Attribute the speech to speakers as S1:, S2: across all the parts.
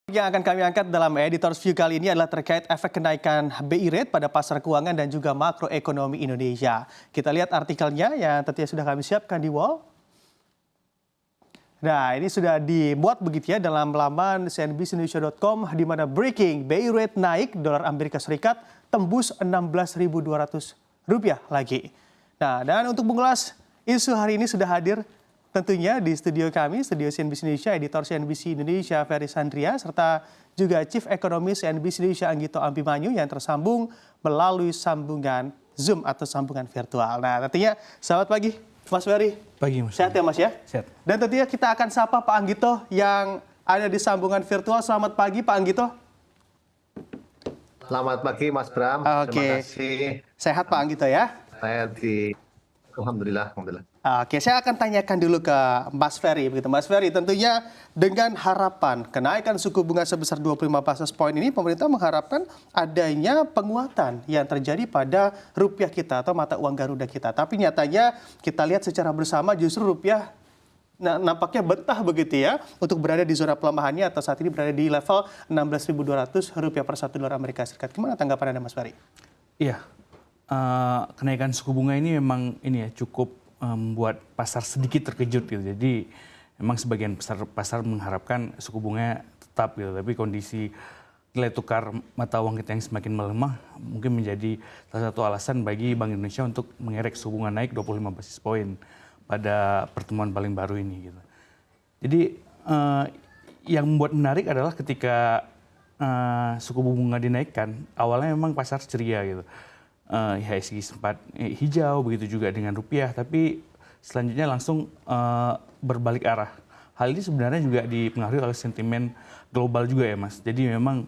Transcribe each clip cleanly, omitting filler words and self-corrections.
S1: Yang akan kami angkat dalam Editor's View kali ini adalah terkait efek kenaikan BI rate pada pasar keuangan dan juga makroekonomi Indonesia. Kita lihat artikelnya yang tentunya sudah kami siapkan di wall. Nah, ini sudah dibuat begitu ya dalam laman cnbcindonesia.com di mana breaking BI rate naik dolar Amerika Serikat tembus Rp16.200 lagi. Nah, dan untuk mengulas isu hari ini sudah hadir tentunya di studio kami, studio CNBC Indonesia, editor CNBC Indonesia Ferry Sandria, serta juga Chief Ekonomis CNBC Indonesia Anggito Abimanyu yang tersambung melalui sambungan Zoom atau sambungan virtual. Nah, tentunya selamat pagi Mas Ferry.
S2: Pagi Mas.
S1: Sehat ya Mas ya?
S2: Sehat.
S1: Dan tentunya kita akan sapa Pak Anggito yang ada di sambungan virtual. Selamat pagi Pak Anggito.
S3: Selamat pagi Mas Bram.
S1: Oke.
S3: Terima kasih.
S1: Sehat Pak Anggito ya?
S3: Saya Alhamdulillah.
S1: Oke, saya akan tanyakan dulu ke Mas Ferry. Begitu, Mas Ferry, tentunya dengan harapan kenaikan suku bunga sebesar 25 basis point ini, pemerintah mengharapkan adanya penguatan yang terjadi pada rupiah kita atau mata uang Garuda kita. Tapi nyatanya kita lihat secara bersama justru rupiah nampaknya betah begitu ya untuk berada di zona pelemahannya atau saat ini berada di level Rp16.200 per satu dolar Amerika Serikat. Gimana tanggapan Anda, Mas Ferry?
S2: Iya, kenaikan suku bunga ini memang cukup membuat pasar sedikit terkejut gitu. Jadi memang sebagian pasar mengharapkan suku bunga tetap gitu. Tapi kondisi nilai tukar mata uang kita yang semakin melemah mungkin menjadi salah satu alasan bagi Bank Indonesia untuk mengerek suku bunga naik 25 basis poin pada pertemuan paling baru ini gitu. Jadi yang membuat menarik adalah ketika suku bunga dinaikkan, awalnya memang pasar ceria gitu. IHSG sempat hijau, begitu juga dengan rupiah, tapi selanjutnya langsung berbalik arah. Hal ini sebenarnya juga dipengaruhi oleh sentimen global juga ya Mas. Jadi memang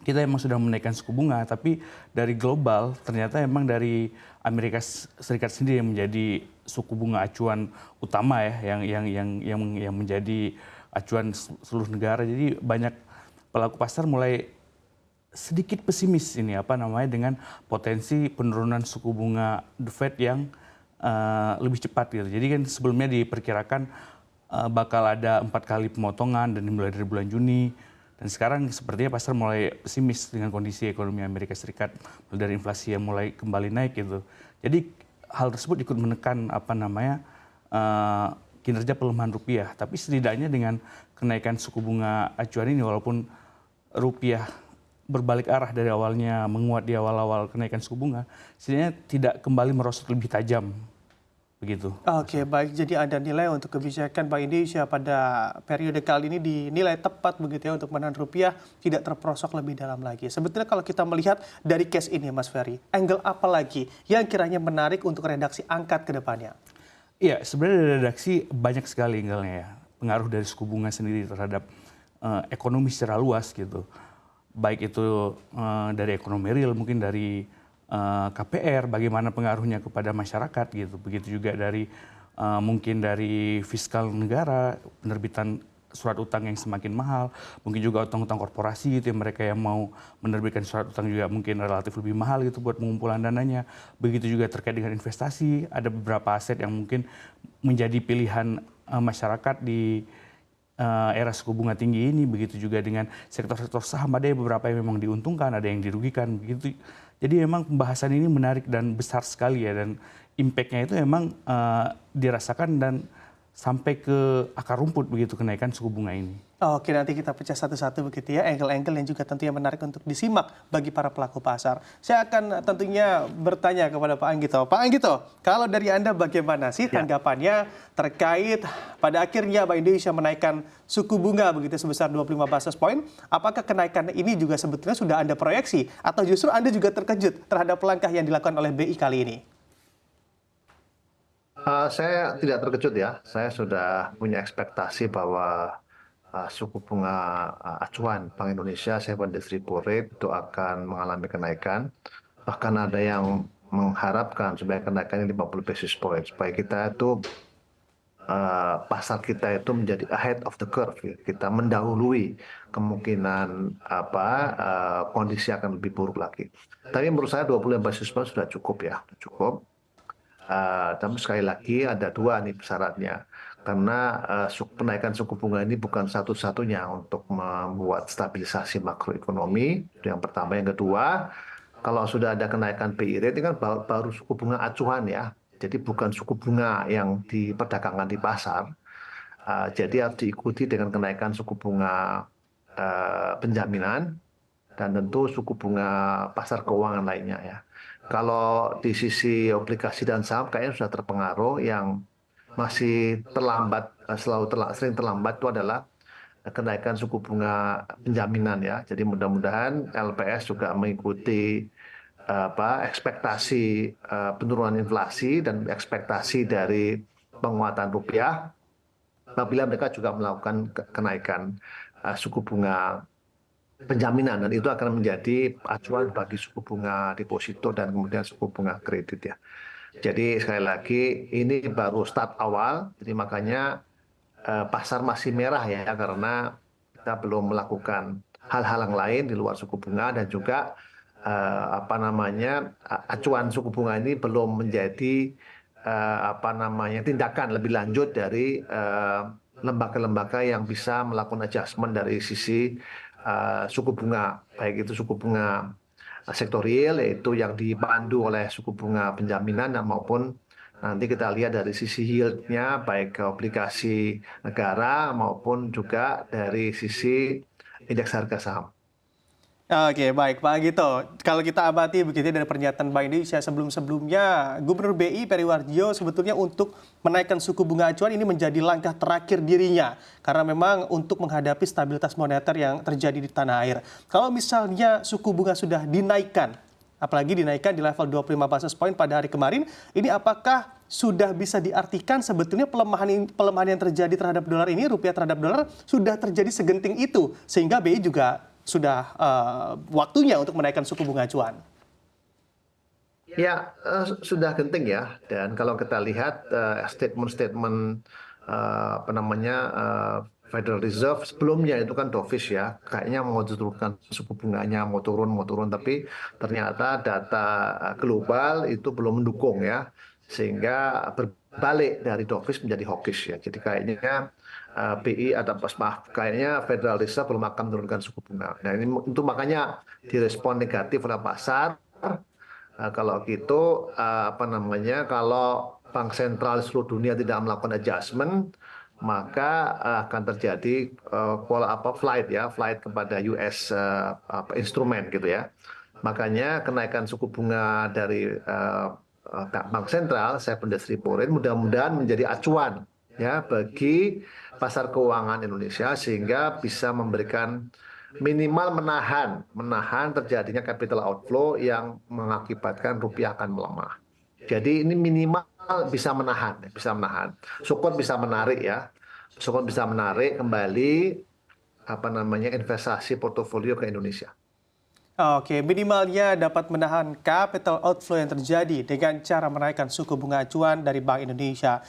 S2: kita memang sudah menaikkan suku bunga, tapi dari global ternyata memang dari Amerika Serikat sendiri yang menjadi suku bunga acuan utama ya, yang menjadi acuan seluruh negara. Jadi banyak pelaku pasar mulai sedikit pesimis ini dengan potensi penurunan suku bunga The Fed yang lebih cepat gitu. Jadi kan sebelumnya diperkirakan bakal ada 4 kali pemotongan dan dimulai dari bulan Juni, dan sekarang sepertinya pasar mulai pesimis dengan kondisi ekonomi Amerika Serikat dari inflasi yang mulai kembali naik gitu. Jadi hal tersebut ikut menekan kinerja pelemahan rupiah. Tapi setidaknya dengan kenaikan suku bunga acuan ini, walaupun rupiah berbalik arah dari awalnya menguat di awal-awal kenaikan suku bunga, setidaknya tidak kembali merosot lebih tajam begitu.
S1: Oke, baik. Jadi ada nilai untuk kebijakan Bank Indonesia pada periode kali ini dinilai tepat begitu ya untuk menahan rupiah tidak terperosok lebih dalam lagi. Sebetulnya kalau kita melihat dari case ini Mas Ferry, angle apa lagi yang kiranya menarik untuk redaksi angkat ke depannya?
S2: Iya, sebenarnya dari redaksi banyak sekali angle-nya ya. Pengaruh dari suku bunga sendiri terhadap ekonomi secara luas gitu. Baik itu dari ekonomi real, mungkin dari KPR, bagaimana pengaruhnya kepada masyarakat gitu. Begitu juga dari mungkin dari fiskal negara, penerbitan surat utang yang semakin mahal, mungkin juga utang-utang korporasi gitu, mereka yang mau menerbitkan surat utang juga mungkin relatif lebih mahal gitu buat pengumpulan dananya. Begitu juga terkait dengan investasi, ada beberapa aset yang mungkin menjadi pilihan masyarakat di era suku bunga tinggi ini. Begitu juga dengan sektor-sektor saham, ada beberapa yang memang diuntungkan, ada yang dirugikan begitu. Jadi memang pembahasan ini menarik dan besar sekali ya, dan impact-nya itu memang dirasakan dan sampai ke akar rumput begitu kenaikan suku bunga ini.
S1: Oke, nanti kita pecah satu-satu begitu ya, angle-angle yang juga tentunya menarik untuk disimak bagi para pelaku pasar. Saya akan tentunya bertanya kepada Pak Anggito. Pak Anggito, kalau dari Anda bagaimana sih tanggapannya terkait pada akhirnya Bank Indonesia menaikkan suku bunga begitu sebesar 25 basis point? Apakah kenaikan ini juga sebetulnya sudah Anda proyeksi atau justru Anda juga terkejut terhadap langkah yang dilakukan oleh BI kali ini?
S3: Saya tidak terkejut ya. Saya sudah punya ekspektasi bahwa suku bunga acuan Bank Indonesia 7-day repo rate itu akan mengalami kenaikan. Bahkan ada yang mengharapkan supaya kenaikannya 50 basis point supaya kita itu pasar kita itu menjadi ahead of the curve. Kita mendahului kemungkinan kondisi akan lebih buruk lagi. Tapi menurut saya 25 basis point sudah cukup ya, cukup. Tapi sekali lagi ada dua nih syaratnya. karena penaikan suku bunga ini bukan satu-satunya untuk membuat stabilisasi makroekonomi. Itu yang pertama. Yang kedua, kalau sudah ada kenaikan BI rate ini kan baru suku bunga acuan ya. Jadi bukan suku bunga yang diperdagangkan di pasar. Jadi harus diikuti dengan kenaikan suku bunga penjaminan dan tentu suku bunga pasar keuangan lainnya ya. Kalau di sisi obligasi dan saham kayaknya sudah terpengaruh. Yang masih terlambat, sering terlambat itu adalah kenaikan suku bunga penjaminan ya. Jadi mudah-mudahan LPS juga mengikuti ekspektasi penurunan inflasi dan ekspektasi dari penguatan rupiah apabila mereka juga melakukan kenaikan suku bunga penjaminan, dan itu akan menjadi acuan bagi suku bunga deposito dan kemudian suku bunga kredit ya. Jadi sekali lagi ini baru start awal, jadi makanya pasar masih merah ya karena kita belum melakukan hal-hal yang lain di luar suku bunga, dan juga acuan suku bunga ini belum menjadi tindakan lebih lanjut dari lembaga-lembaga yang bisa melakukan adjustment dari sisi suku bunga, baik itu suku bunga sektorial yaitu yang dipandu oleh suku bunga penjaminan, maupun nanti kita lihat dari sisi yield-nya baik obligasi negara maupun juga dari sisi indeks harga saham.
S1: Oke, baik Pak Gito. Kalau kita amati begitu dari pernyataan Bank Indonesia sebelumnya, Gubernur BI Peri Warjio sebetulnya untuk menaikkan suku bunga acuan ini menjadi langkah terakhir dirinya. Karena memang untuk menghadapi stabilitas moneter yang terjadi di tanah air. Kalau misalnya suku bunga sudah dinaikkan, apalagi dinaikkan di level 25 basis point pada hari kemarin, ini apakah sudah bisa diartikan sebetulnya pelemahan yang terjadi terhadap dolar ini, rupiah terhadap dolar, sudah terjadi segenting itu, sehingga BI juga sudah waktunya untuk menaikkan suku bunga acuan?
S3: Ya, sudah genting ya. Dan kalau kita lihat statement-statement Federal Reserve sebelumnya itu kan dovish ya, kayaknya mau diturunkan suku bunganya, mau turun, tapi ternyata data global itu belum mendukung ya, sehingga berbalik dari dovish menjadi hawkish ya. Jadi kayaknya kayaknya Federal Reserve belum akan menurunkan suku bunga. Nah ini itu makanya direspon negatif oleh pasar. Kalau gitu kalau bank sentral seluruh dunia tidak melakukan adjustment, maka akan terjadi flight kepada US instrumen gitu ya. Makanya kenaikan suku bunga dari bank sentral, 7-days repo rate, mudah-mudahan menjadi acuan ya bagi pasar keuangan Indonesia, sehingga bisa memberikan minimal menahan terjadinya capital outflow yang mengakibatkan rupiah akan melemah. Jadi ini minimal bisa menahan. Syukur bisa menarik ya. Syukur bisa menarik kembali investasi portofolio ke Indonesia.
S1: Oke, minimalnya dapat menahan capital outflow yang terjadi dengan cara menaikkan suku bunga acuan dari Bank Indonesia.